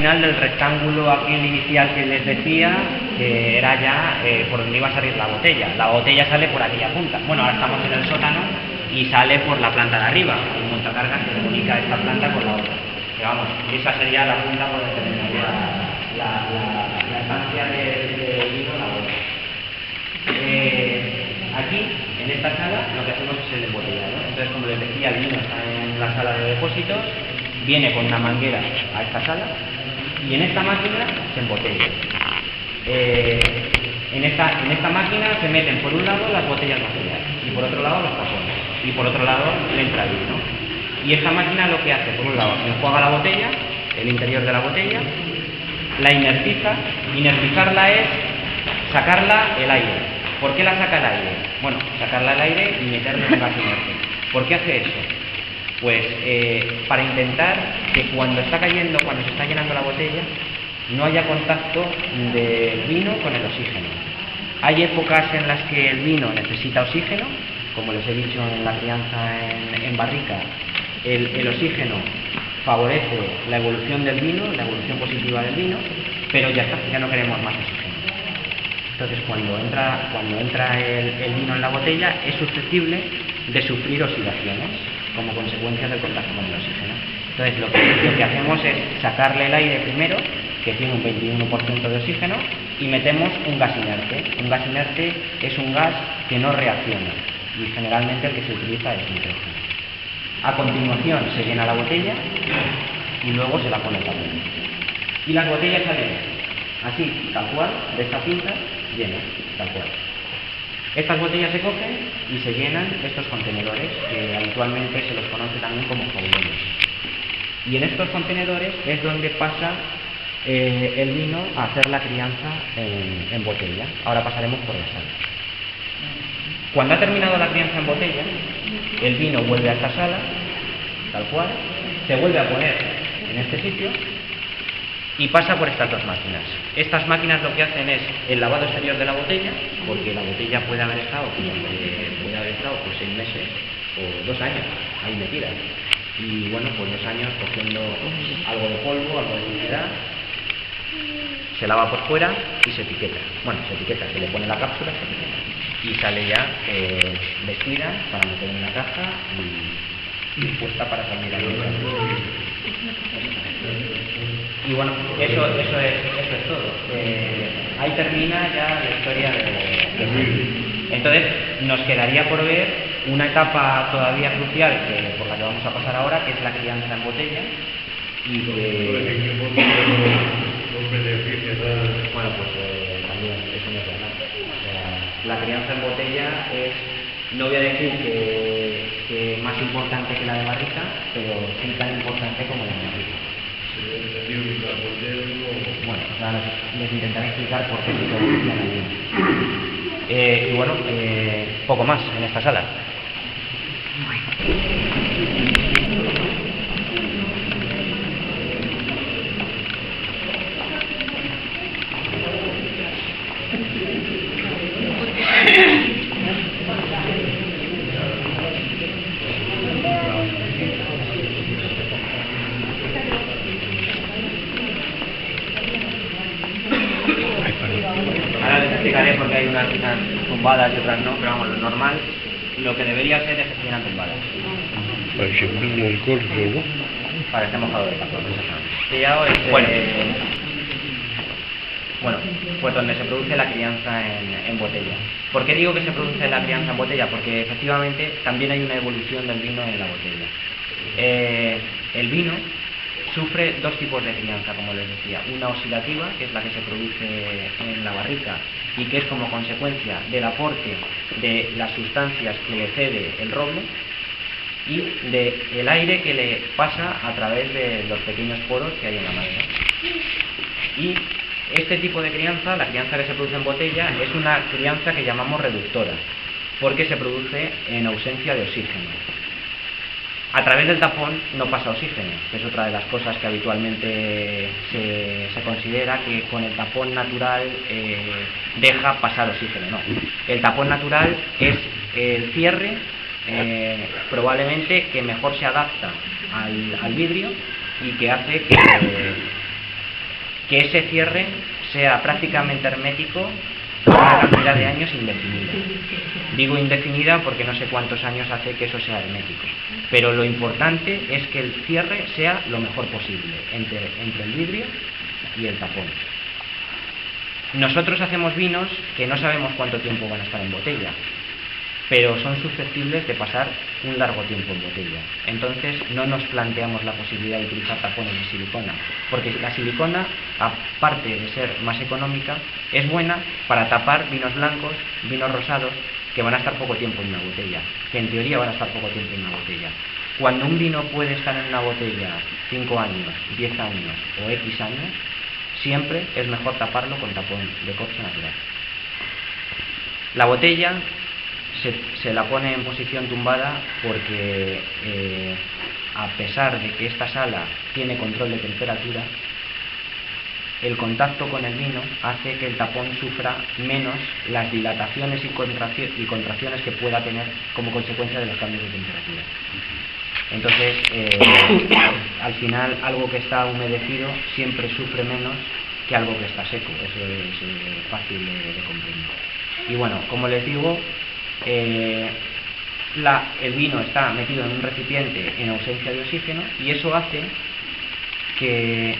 final del rectángulo aquel inicial que les decía, que era ya por donde iba a salir la botella. La botella sale por aquella punta. Bueno, ahora estamos en el sótano y sale por la planta de arriba. El montacargas que comunica esta planta con la otra. Pero vamos, esa sería la punta por donde terminaría la estancia de vino en la botella. Aquí, en esta sala, lo que hacemos es el embotellado. Entonces, como les decía, el vino está en la sala de depósitos, viene con una manguera a esta sala y en esta máquina se embotella. En esta máquina se meten por un lado las botellas vacías y por otro lado los tapones y por otro lado le entra el vino. Y esta máquina lo que hace, por un lado, enjuaga la botella, el interior de la botella, la inertiza. Inertizarla es sacarla el aire. ¿Por qué la saca el aire? Bueno, sacarla al aire y meterle un gas inerte. ¿Por qué hace eso? Pues para intentar que cuando se está llenando la botella, no haya contacto del vino con el oxígeno. Hay épocas en las que el vino necesita oxígeno, como les he dicho en la crianza en barrica, el oxígeno favorece la evolución del vino, la evolución positiva del vino, pero ya está, ya no queremos más oxígeno. Entonces, cuando entra el vino en la botella, es susceptible de sufrir oxidaciones como consecuencia del contacto con el oxígeno. Entonces, lo que hacemos es sacarle el aire primero, que tiene un 21% de oxígeno, y metemos un gas inerte. Un gas inerte es un gas que no reacciona, y generalmente el que se utiliza es nitrógeno. A continuación, se llena la botella y luego se la pone el tapón. Y las botellas salen así, tal cual, de esta pinza, llenas, tal cual. Estas botellas se cogen y se llenan estos contenedores, que habitualmente se los conoce también como jaulones. Y en estos contenedores es donde pasa el vino a hacer la crianza en botella. Ahora pasaremos por la sala. Cuando ha terminado la crianza en botella, el vino vuelve a esta sala, tal cual, se vuelve a poner en este sitio y pasa por estas dos máquinas. Estas máquinas lo que hacen es el lavado exterior de la botella, porque la botella puede haber estado por 6 meses o 2 años ahí metida. Y bueno, pues 2 años cogiendo algo de polvo, algo de humedad, se lava por fuera y se etiqueta. Bueno, se le pone la cápsula, se etiqueta. Y sale ya vestida para meter en la caja y puesta para salir a la Y bueno, eso es todo. Ahí termina ya la historia de Entonces, nos quedaría por ver una etapa todavía crucial por la que vamos a pasar ahora, que es la crianza en botella. Y bueno, pues también eso no es verdad. O sea, la crianza en botella es, no voy a decir que más importante que la de barrica, pero sí tan importante como la de barrica. Bueno, o sea, les intentaré explicar por qué sí que evoluciona bien. Y bueno, poco más en esta sala. Ahora les explicaré por qué hay unas que están tumbadas y otras no, pero vamos, lo normal, lo que debería ser es que estuvieran tumbadas. Para que se prenda el corcho, ¿no? Para que esté mojado de tapón, exactamente. Bueno, pues donde se produce la crianza en botella. ¿Por qué digo que se produce la crianza en botella? Porque efectivamente también hay una evolución del vino en la botella. El vino sufre 2 tipos de crianza, como les decía. Una oxidativa, que es la que se produce en la barrica y que es como consecuencia del aporte de las sustancias que le cede el roble y del aire que le pasa a través de los pequeños poros que hay en la masa. Y este tipo de crianza, la crianza que se produce en botella, es una crianza que llamamos reductora, porque se produce en ausencia de oxígeno. A través del tapón no pasa oxígeno, que es otra de las cosas que habitualmente se considera que con el tapón natural deja pasar oxígeno. No, el tapón natural es el cierre probablemente que mejor se adapta al vidrio y que hace que ese cierre sea prácticamente hermético por una cantidad de años indefinida. Digo indefinida porque no sé cuántos años hace que eso sea hermético, pero lo importante es que el cierre sea lo mejor posible entre el vidrio y el tapón. Nosotros hacemos vinos que no sabemos cuánto tiempo van a estar en botella, pero son susceptibles de pasar un largo tiempo en botella. Entonces no nos planteamos la posibilidad de utilizar tapones de silicona, porque la silicona, aparte de ser más económica, es buena para tapar vinos blancos, vinos rosados, que van a estar poco tiempo en una botella, que en teoría van a estar poco tiempo en una botella. Cuando un vino puede estar en una botella 5 años, 10 años o X años, siempre es mejor taparlo con tapón de corcho natural. La botella se la pone en posición tumbada porque a pesar de que esta sala tiene control de temperatura, el contacto con el vino hace que el tapón sufra menos las dilataciones y contracciones que pueda tener como consecuencia de los cambios de temperatura. Entonces, al final, algo que está humedecido siempre sufre menos que algo que está seco. Eso es fácil de comprender. Y bueno, como les digo, el vino está metido en un recipiente en ausencia de oxígeno, y eso hace que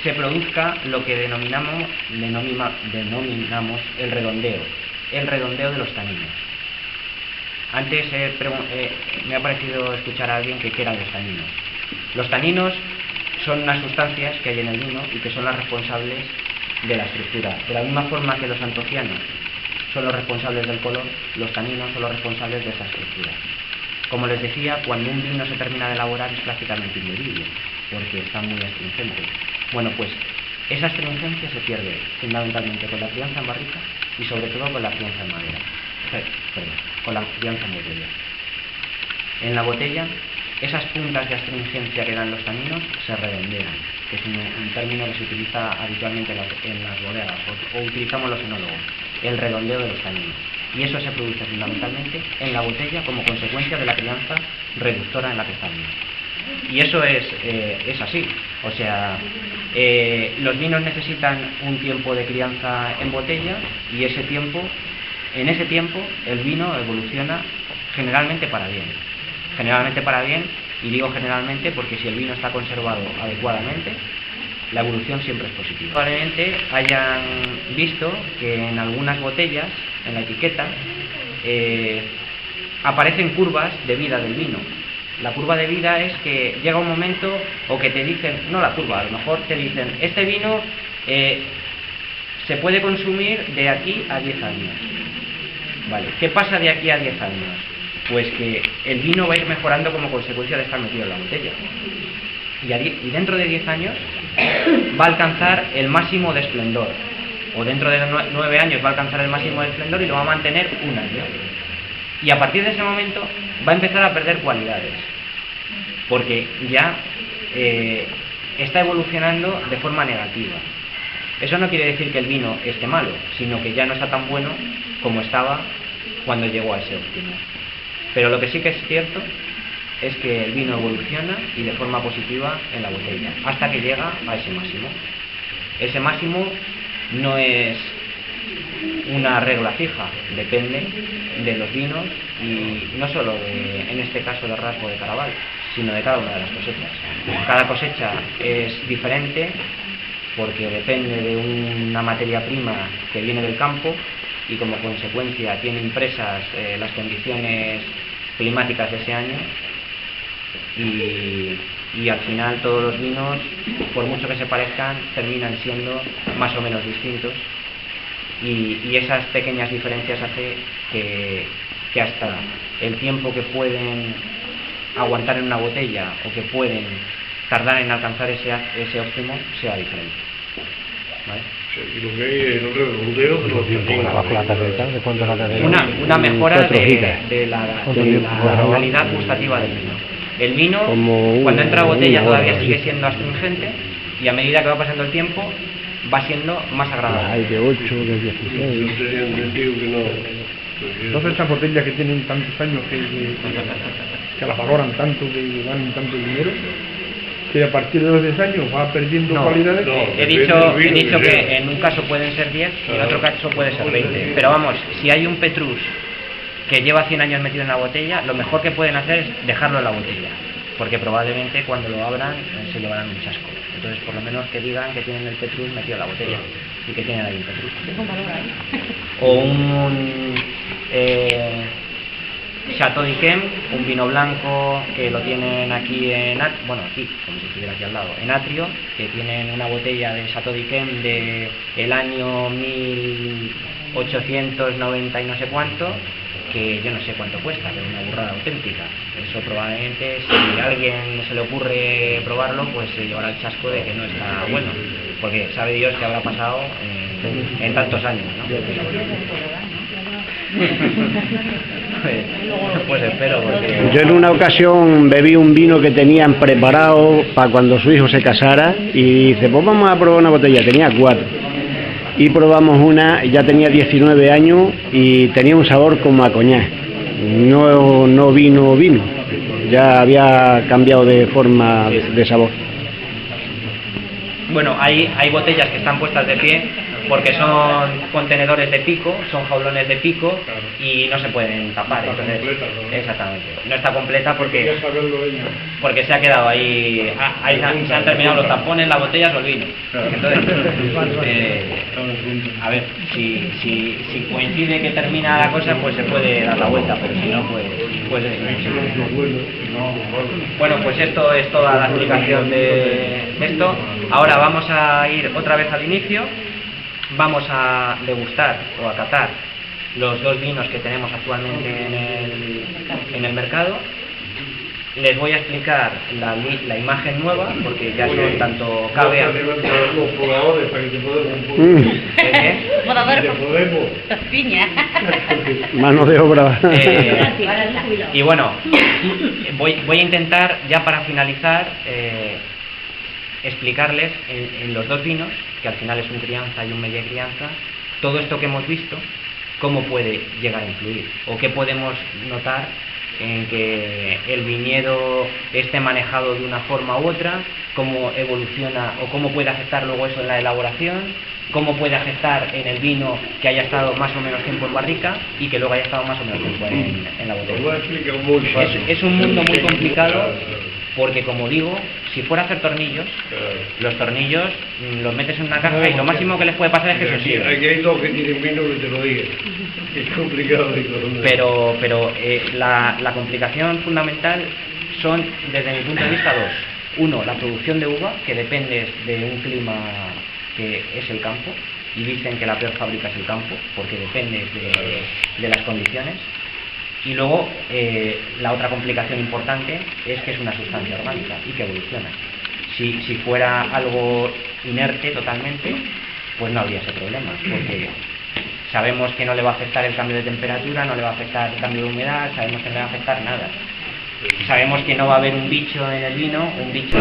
se produzca lo que denominamos el redondeo de los taninos. Antes me ha parecido escuchar a alguien que qué eran los taninos. Los taninos son unas sustancias que hay en el vino y que son las responsables de la estructura. De la misma forma que los antocianos son los responsables del color, los taninos son los responsables de esa estructura. Como les decía, cuando un vino se termina de elaborar es prácticamente inbebible, porque está muy astringente. Bueno, pues esa astringencia se pierde fundamentalmente con la crianza en barrica y sobre todo con la crianza en madera. Con la crianza en botella. En la botella, esas puntas de astringencia que dan los taninos se redondean, que es un término que se utiliza habitualmente en las bodegas, o utilizamos los enólogos, el redondeo de los taninos. Y eso se produce fundamentalmente en la botella como consecuencia de la crianza reductora en la que está el vino. Y eso es así. O sea, los vinos necesitan un tiempo de crianza en botella, y en ese tiempo el vino evoluciona generalmente para bien. Generalmente para bien, y digo generalmente porque si el vino está conservado adecuadamente, la evolución siempre es positiva. Probablemente hayan visto que en algunas botellas, en la etiqueta, aparecen curvas de vida del vino. La curva de vida es que llega un momento, o que te dicen, no la curva, a lo mejor te dicen, este vino se puede consumir de aquí a 10 años. Vale, ¿qué pasa de aquí a 10 años? Pues que el vino va a ir mejorando como consecuencia de estar metido en la botella. Y dentro de 10 años va a alcanzar el máximo de esplendor. O dentro de 9 años va a alcanzar el máximo de esplendor y lo va a mantener un año. Y a partir de ese momento va a empezar a perder cualidades. Porque ya está evolucionando de forma negativa. Eso no quiere decir que el vino esté malo, sino que ya no está tan bueno como estaba cuando llegó a ese óptimo. Pero lo que sí que es cierto es que el vino evoluciona, y de forma positiva, en la botella, hasta que llega a ese máximo. Ese máximo no es una regla fija, depende de los vinos, y no solo en este caso de rasgo de Caraval, sino de cada una de las cosechas. Cada cosecha es diferente porque depende de una materia prima que viene del campo, y como consecuencia tiene impresas las condiciones climáticas de ese año, y al final todos los vinos, por mucho que se parezcan, terminan siendo más o menos distintos, y esas pequeñas diferencias hacen que hasta el tiempo que pueden aguantar en una botella, o que pueden tardar en alcanzar ese óptimo, sea diferente. ¿Vale? Y lo que hay es el redondeo de los taninos. Una mejora de la calidad gustativa del vino. El vino, cuando entra a botella, todavía sigue siendo astringente, y a medida que va pasando el tiempo va siendo más agradable. Hay de 8, de 16. Yo tenía entendido que no. Entonces esas botellas que tienen tantos años que las valoran tanto, que dan tanto dinero, que a partir de los 10 años va perdiendo No, cualidades. no. he dicho que en un caso pueden ser 10 y en otro caso puede ser 20. Pero vamos, si hay un Petrus que lleva 100 años metido en la botella, lo mejor que pueden hacer es dejarlo en la botella, porque probablemente cuando lo abran se llevarán un chasco. Entonces, por lo menos que digan que tienen el Petrus metido en la botella y que tienen ahí un Petrus. O un Chateau d'Yquem, un vino blanco que lo tienen aquí bueno, aquí, como si estuviera aquí al lado, en Atrio, que tienen una botella de Chateau d'Yquem de el año 1890 y no sé cuánto, que yo no sé cuánto cuesta, pero una burrada auténtica. Eso probablemente, si a alguien se le ocurre probarlo, pues se llevará el chasco de que no está bueno, porque sabe Dios que habrá pasado en tantos años, ¿no? Pues espero, porque... Yo en una ocasión bebí un vino que tenían preparado para cuando su hijo se casara y dice, pues vamos a probar una botella, tenía 4. Y probamos una, ya tenía 19 años y tenía un sabor como a coñac. No vino, ya había cambiado de forma de sabor. Bueno, hay botellas que están puestas de pie porque son contenedores de pico, son jaulones de pico y no se pueden tapar. Entonces, exactamente. No está completa porque se ha quedado ahí, se han terminado los tapones, las botellas o el vino. Entonces, a ver, si coincide que termina la cosa, pues se puede dar la vuelta, pero si no, pues bueno, pues esto es toda la explicación de esto. Ahora vamos a ir otra vez al inicio. Vamos a degustar o a catar los 2 vinos que tenemos actualmente en el mercado. Les voy a explicar la imagen nueva, porque ya son tanto Cavea... Los probadores para que te podemos... Piña. Mano de obra. Y bueno, voy a intentar, ya para finalizar, explicarles en los 2 vinos, que al final es un crianza y un media crianza, todo esto que hemos visto, cómo puede llegar a influir, o qué podemos notar en que el viñedo esté manejado de una forma u otra, cómo evoluciona o cómo puede afectar luego eso en la elaboración, cómo puede afectar en el vino que haya estado más o menos tiempo en barrica y que luego haya estado más o menos tiempo en la botella. Es un mundo muy complicado, porque como digo, si fuera a hacer tornillos, los tornillos los metes en una caja y lo máximo que les puede pasar es que se oxiden. Aquí hay 2 que tienen vino que te lo digan. Es complicado. Pero la complicación fundamental son, desde mi punto de vista, 2. Uno, la producción de uva, que depende de un clima que es el campo, y dicen que la peor fábrica es el campo, porque depende de las condiciones. Y luego, la otra complicación importante es que es una sustancia orgánica y que evoluciona. Si fuera algo inerte totalmente, pues no habría ese problema, porque sabemos que no le va a afectar el cambio de temperatura, no le va a afectar el cambio de humedad, sabemos que no le va a afectar nada. Sabemos que no va a haber un bicho en el vino, un bicho...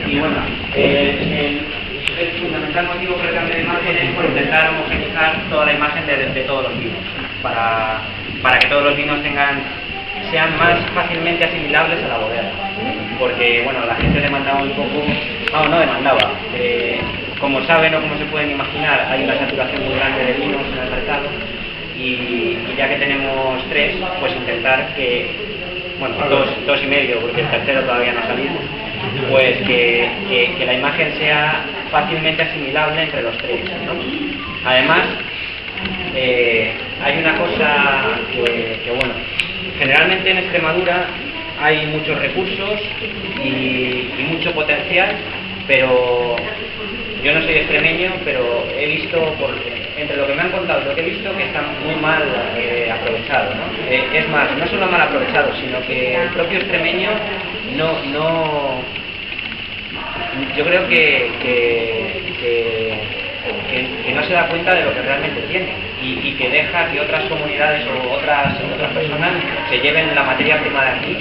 Y bueno, el fundamental motivo por el cambio de imagen es por intentar homogeneizar toda la imagen de todos los vinos, para que todos los vinos sean más fácilmente asimilables a la bodega, porque bueno, la gente demandaba un poco, no demandaba, como saben o como se pueden imaginar, hay una saturación muy grande de vinos en el mercado, y ya que tenemos 3, pues intentar que, bueno, 2,5, porque el tercero todavía no ha salido, pues que la imagen sea fácilmente asimilable entre los 3, ¿no? Además, hay una cosa que bueno, generalmente en Extremadura hay muchos recursos y mucho potencial, pero yo no soy extremeño, pero he visto, entre lo que me han contado y lo que he visto, que está muy mal aprovechado, ¿no? Es más, no solo mal aprovechado, sino que el propio extremeño yo creo que que no se da cuenta de lo que realmente tiene y que deja que otras comunidades o otras personas se lleven la materia prima de aquí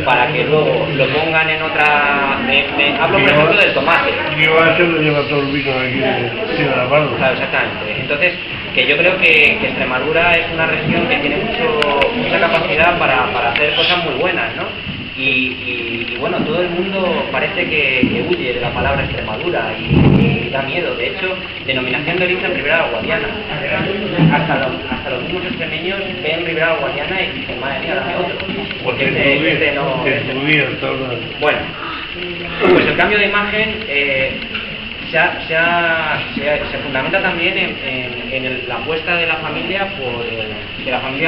para que luego lo pongan en otra... hablo por ejemplo del tomate. Y que va a ser lo lleva todo el vino aquí de la mano. Claro, exactamente. Entonces, que yo creo que Extremadura es una región que tiene mucha capacidad para hacer cosas muy buenas, ¿no? Y bueno, todo el mundo parece que huye de la palabra Extremadura y da miedo. De hecho, denominación de origen Ribera Guadiana. Hasta los mismos extremeños ven Ribera Guadiana y dicen, madre mía, dame otro. Porque este no... Bueno, pues el cambio de imagen se fundamenta también en la apuesta de la familia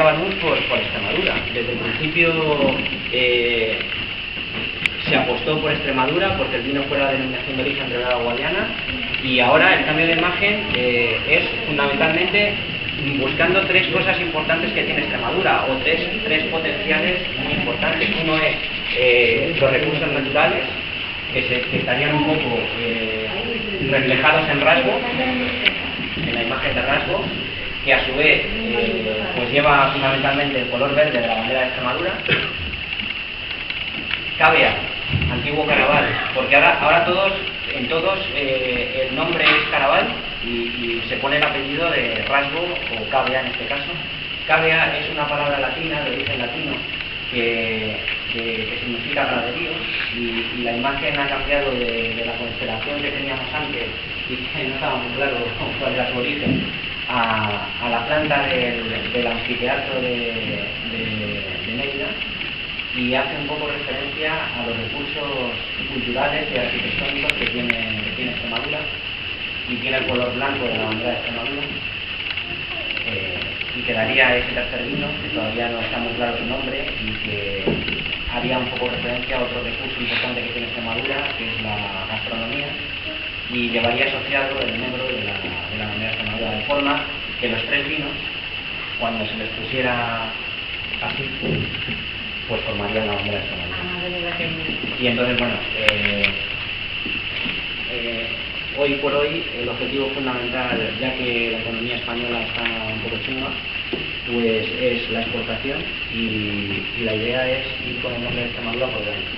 Balmús por Extremadura. Desde el principio se apostó por Extremadura porque el vino fuera la denominación de origen Ribera Guadiana, y ahora el cambio de imagen es fundamentalmente buscando tres cosas importantes que tiene Extremadura, o tres potenciales muy importantes. Uno es los recursos naturales, que estarían un poco reflejados en rasgo, en la imagen de rasgo, que a su vez pues lleva fundamentalmente el color verde de la bandera de Extremadura. Cavea, antiguo Caraval, porque ahora en todos el nombre es Caraval y se pone el apellido de rasgo, o Cavea en este caso. Cavea es una palabra latina, de origen latino, que significa graderío, y la imagen ha cambiado de la constelación que teníamos antes y que no estaba muy claro cuál era su origen, a la planta del anfiteatro de Mérida, y hace un poco referencia a los recursos culturales y arquitectónicos que tiene Extremadura, y tiene el color blanco de la bandera de Extremadura. Y quedaría ese tercer vino, que todavía no está muy claro su nombre, y que haría un poco referencia a otro recurso importante que tiene Extremadura, que es la gastronomía, y llevaría asociado el negro de la bandera de Extremadura, de forma que los tres vinos, cuando se les pusiera así, pues formarían la bandera de Extremadura. Y entonces, bueno, hoy por hoy el objetivo fundamental, ya que la economía española está un poco chunga, pues es la exportación, y la idea es ir con el nombre de Extremadura por delante.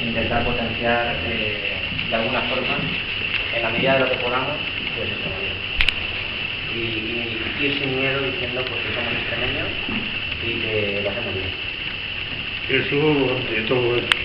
Intentar potenciar de alguna forma, en la medida de lo que podamos, pues Extremadura. Y ir sin miedo diciendo pues que somos extremeños y que lo hacemos bien. Eso ante todo esto.